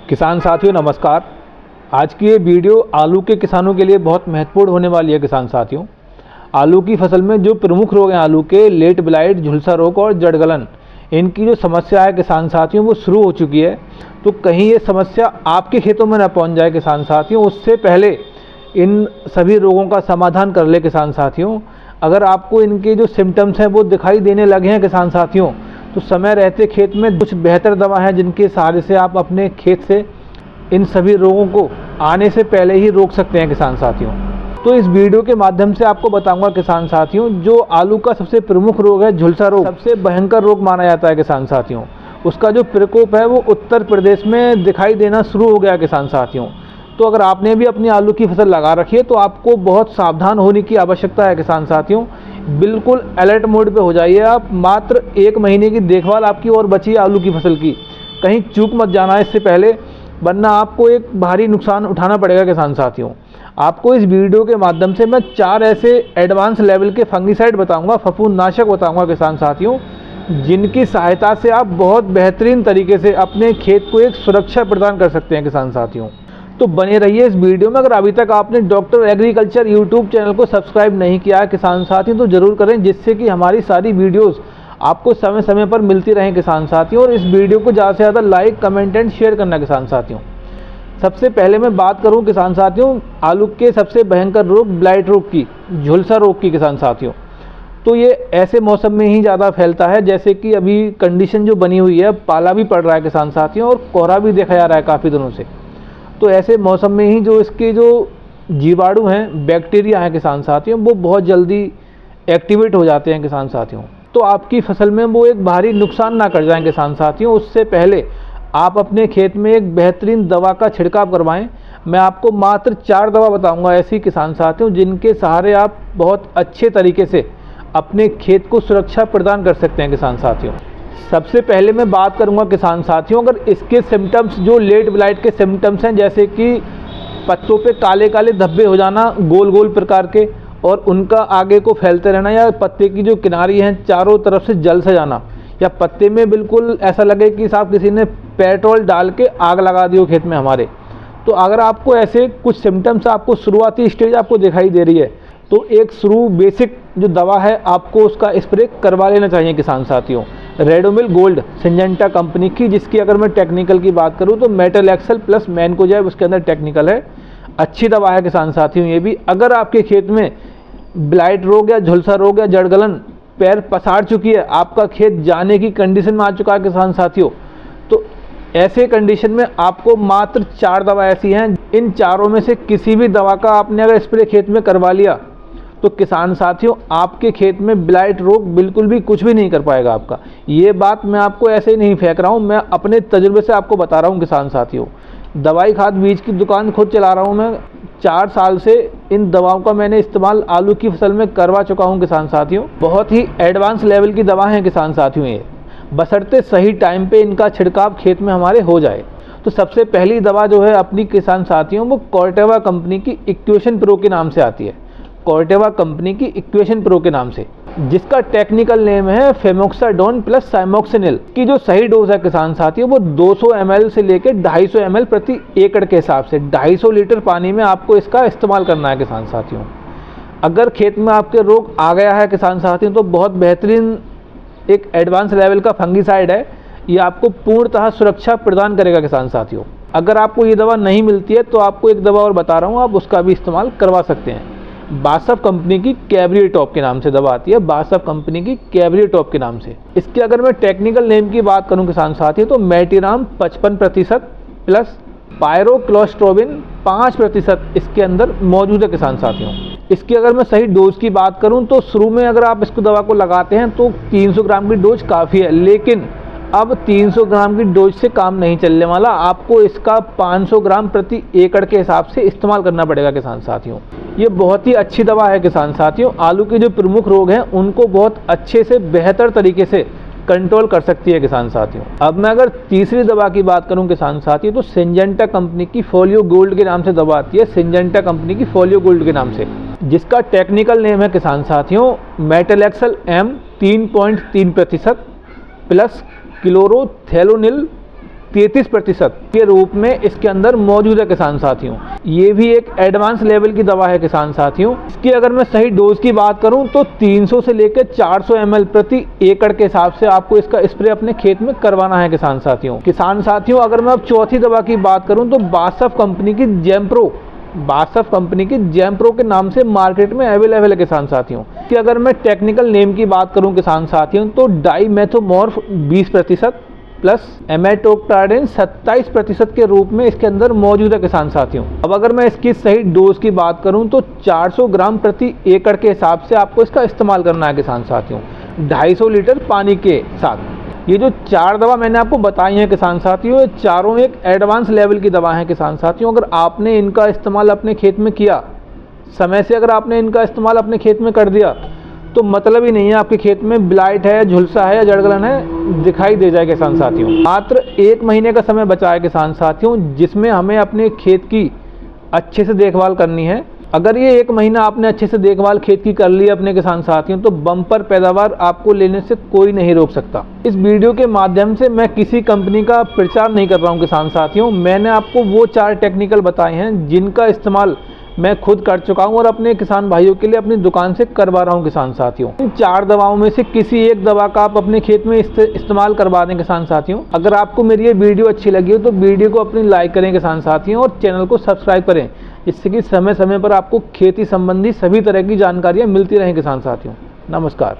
किसान साथियों नमस्कार। आज की ये वीडियो आलू के किसानों के लिए बहुत महत्वपूर्ण होने वाली है। किसान साथियों, आलू की फसल में जो प्रमुख रोग हैं आलू के, लेट ब्लाइट, झुलसा रोग और जड़ गलन, इनकी जो समस्या है किसान साथियों वो शुरू हो चुकी है। तो कहीं ये समस्या आपके खेतों में न पहुंच जाए किसान साथियों, उससे पहले इन सभी रोगों का समाधान कर ले किसान साथियों। अगर आपको इनके जो सिम्टम्स हैं वो दिखाई देने लगे हैं किसान साथियों, तो समय रहते खेत में कुछ बेहतर दवा है जिनके सहारे से आप अपने खेत से इन सभी रोगों को आने से पहले ही रोक सकते हैं किसान साथियों। तो इस वीडियो के माध्यम से आपको बताऊंगा किसान साथियों, जो आलू का सबसे प्रमुख रोग है झुलसा रोग, सबसे भयंकर रोग माना जाता है किसान साथियों। उसका जो प्रकोप है वो उत्तर प्रदेश में दिखाई देना शुरू हो गया किसान साथियों। तो अगर आपने भी अपनी आलू की फसल लगा रखी है तो आपको बहुत सावधान होने की आवश्यकता है किसान साथियों। बिल्कुल अलर्ट मोड पे हो जाइए आप। मात्र 1 महीने की देखभाल आपकी और बची है आलू की फसल की। कहीं चूक मत जाना है इससे पहले, वरना आपको एक भारी नुकसान उठाना पड़ेगा किसान साथियों। आपको इस वीडियो के माध्यम से मैं 4 ऐसे एडवांस लेवल के फंगीसाइड बताऊंगा, फफूंदनाशक बताऊंगा किसान साथियों, जिनकी सहायता से आप बहुत बेहतरीन तरीके से अपने खेत को एक सुरक्षा प्रदान कर सकते हैं किसान साथियों। तो बने रहिए इस वीडियो में। अगर अभी तक आपने डॉक्टर एग्रीकल्चर यूट्यूब चैनल को सब्सक्राइब नहीं किया है किसान साथियों, तो ज़रूर करें, जिससे कि हमारी सारी वीडियोस आपको समय समय पर मिलती रहें किसान साथियों। और इस वीडियो को ज़्यादा से ज़्यादा लाइक, कमेंट एंड शेयर करना किसान साथियों। सबसे पहले मैं बात करूं किसान साथियों आलू के सबसे भयंकर रोग ब्लाइट रोग की, झुलसा रोग की किसान साथियों। तो ये ऐसे मौसम में ही ज़्यादा फैलता है, जैसे कि अभी कंडीशन जो बनी हुई है, पाला भी पड़ रहा है किसान साथियों और कोहरा भी देखा जा रहा है काफ़ी दिनों से। तो ऐसे मौसम में ही जो इसके जो जीवाणु हैं, बैक्टीरिया हैं किसान साथियों, वो बहुत जल्दी एक्टिवेट हो जाते हैं किसान साथियों। तो आपकी फसल में वो एक भारी नुकसान ना कर जाएं किसान साथियों। उससे पहले आप अपने खेत में एक बेहतरीन दवा का छिड़काव करवाएं। मैं आपको मात्र 4 दवा बताऊंगा ऐसी किसान साथियों, जिनके सहारे आप बहुत अच्छे तरीके से अपने खेत को सुरक्षा प्रदान कर सकते हैं किसान साथियों। सबसे पहले मैं बात करूंगा किसान साथियों, अगर इसके सिम्टम्स जो लेट ब्लाइट के सिम्टम्स हैं, जैसे कि पत्तों पे काले काले धब्बे हो जाना गोल गोल प्रकार के, और उनका आगे को फैलते रहना, या पत्ते की जो किनारी हैं चारों तरफ से जल से जाना, या पत्ते में बिल्कुल ऐसा लगे कि साहब किसी ने पेट्रोल डाल के आग लगा दी हो खेत में हमारे। तो अगर आपको ऐसे कुछ सिम्टम्स आपको शुरुआती स्टेज आपको दिखाई दे रही है, तो एक शुरू बेसिक जो दवा है आपको उसका स्प्रे करवा लेना चाहिए किसान साथियों। रेडोमिल गोल्ड सिंजेंटा कंपनी की, जिसकी अगर मैं टेक्निकल की बात करूं तो मेटल एक्सल प्लस मैनकोजेब उसके अंदर टेक्निकल है। अच्छी दवा है किसान साथियों ये भी। अगर आपके खेत में ब्लाइट रोग या झुलसा रोग या जड़ गलन पैर पसार चुकी है, आपका खेत जाने की कंडीशन में आ चुका है किसान साथियों, तो ऐसे कंडीशन में आपको मात्र 4 दवा ऐसी हैं, इन चारों में से किसी भी दवा का आपने अगर स्प्रे खेत में करवा लिया तो किसान साथियों आपके खेत में ब्लाइट रोग बिल्कुल भी कुछ भी नहीं कर पाएगा आपका। ये बात मैं आपको ऐसे ही नहीं फेंक रहा हूँ, मैं अपने तजुर्बे से आपको बता रहा हूँ किसान साथियों। दवाई खाद बीज की दुकान खुद चला रहा हूँ मैं, 4 साल से इन दवाओं का मैंने इस्तेमाल आलू की फसल में करवा चुका हूँ किसान साथियों। बहुत ही एडवांस लेवल की दवा है किसान साथियों ये, बशर्ते सही टाइम पे इनका छिड़काव खेत में हमारे हो जाए। तो सबसे पहली दवा जो है अपनी किसान साथियों वो कॉर्टेवा कंपनी की इक्वेशन प्रो के नाम से आती है। कॉर्टेवा कंपनी की इक्वेशन प्रो के नाम से, जिसका टेक्निकल नेम है फेमोक्साडोन प्लस साइमोक्सिनिल की जो सही डोज है किसान साथियों वो 200 ml से लेकर 250 ml प्रति एकड़ के हिसाब से 250 लीटर पानी में आपको इसका इस्तेमाल करना है किसान साथियों। अगर खेत में आपके रोग आ गया है किसान साथियों, तो बहुत बेहतरीन एक एडवांस लेवल का फंगीसाइड है, ये आपको पूर्णतः सुरक्षा प्रदान करेगा किसान साथियों। अगर आपको ये दवा नहीं मिलती है तो आपको एक दवा और बता रहा हूँ, आप उसका भी इस्तेमाल करवा सकते हैं। बासफ कंपनी की कैब्रियर टॉप के नाम से दवा आती है, बासफ कंपनी की कैब्रियर टॉप के नाम से। इसके अगर मैं टेक्निकल नेम की बात करूं किसान साथियों, तो मेटिराम 55% प्लस पायरोक्लोस्ट्रोबिन 5% इसके अंदर मौजूद है किसान साथियों। इसकी अगर मैं सही डोज की बात करूं तो शुरू में अगर आप इसको दवा को लगाते हैं तो 300 ग्राम की डोज काफ़ी है, लेकिन अब 300 ग्राम की डोज से काम नहीं चलने वाला, आपको इसका 500 ग्राम प्रति एकड़ के हिसाब से इस्तेमाल करना पड़ेगा किसान साथियों। ये बहुत ही अच्छी दवा है किसान साथियों, आलू के जो प्रमुख रोग हैं उनको बहुत अच्छे से बेहतर तरीके से कंट्रोल कर सकती है किसान साथियों। अब मैं अगर तीसरी दवा की बात करूं किसान साथियों, तो सिंजेंटा कंपनी की फोलियो गोल्ड के नाम से दवा आती है, सिंजेंटा कंपनी की फोलियो गोल्ड के नाम से, जिसका टेक्निकल नेम है किसान साथियों metalaxyl M 3.3% plus chlorothalonil 33% के रूप में इसके अंदर मौजूद है किसान साथियों। ये भी एक एडवांस लेवल की दवा है किसान साथियों। इसकी अगर मैं सही डोज की बात करूं तो 300 से लेकर 400 ml प्रति एकड़ के हिसाब से आपको इसका स्प्रे अपने खेत में करवाना है किसान साथियों। किसान साथियों, अगर मैं अब चौथी दवा की बात करूं तो बासफ कंपनी की जैम्प्रो के नाम से मार्केट में अवेलेबल है किसान साथियों। कि अगर मैं टेक्निकल नेम की बात करूं किसान साथियों तो डाइमेथोमॉर्फ 20% प्लस एमेटोक्टाडिन 27% के रूप में इसके अंदर मौजूद है किसान साथियों। अब अगर मैं इसकी सही डोज की बात करूं तो 400 ग्राम प्रति एकड़ के हिसाब से आपको इसका इस्तेमाल करना है किसान साथियों, 250 लीटर पानी के साथ। ये जो 4 दवा मैंने आपको बताई हैं किसान साथियों, ये चारों एक एडवांस लेवल की दवा हैं किसान साथियों। अगर आपने इनका इस्तेमाल अपने खेत में किया, समय से अगर आपने इनका इस्तेमाल अपने खेत में कर दिया तो मतलब ही नहीं है आपके खेत में ब्लाइट है, झुलसा है या जड़गलन है दिखाई दे जाए किसान साथियों। मात्र 1 महीने का समय बचा है किसान साथियों, जिसमें हमें अपने खेत की अच्छे से देखभाल करनी है। अगर ये 1 महीना आपने अच्छे से देखभाल खेत की कर ली अपने किसान साथियों तो बम्पर पैदावार आपको लेने से कोई नहीं रोक सकता। इस वीडियो के माध्यम से मैं किसी कंपनी का प्रचार नहीं कर रहा हूँ किसान साथियों। मैंने आपको वो 4 टेक्निकल बताए हैं जिनका इस्तेमाल मैं खुद कर चुका हूं और अपने किसान भाइयों के लिए अपनी दुकान से करवा रहा हूं किसान साथियों। इन 4 दवाओं में से किसी एक दवा का आप अपने खेत में इस्तेमाल करवा दें किसान साथियों। अगर आपको मेरी ये वीडियो अच्छी लगी हो तो वीडियो को अपनी लाइक करें किसान साथियों और चैनल को सब्सक्राइब करें, जिससे कि समय समय पर आपको खेती संबंधी सभी तरह की जानकारियाँ मिलती रहें किसान साथियों। नमस्कार।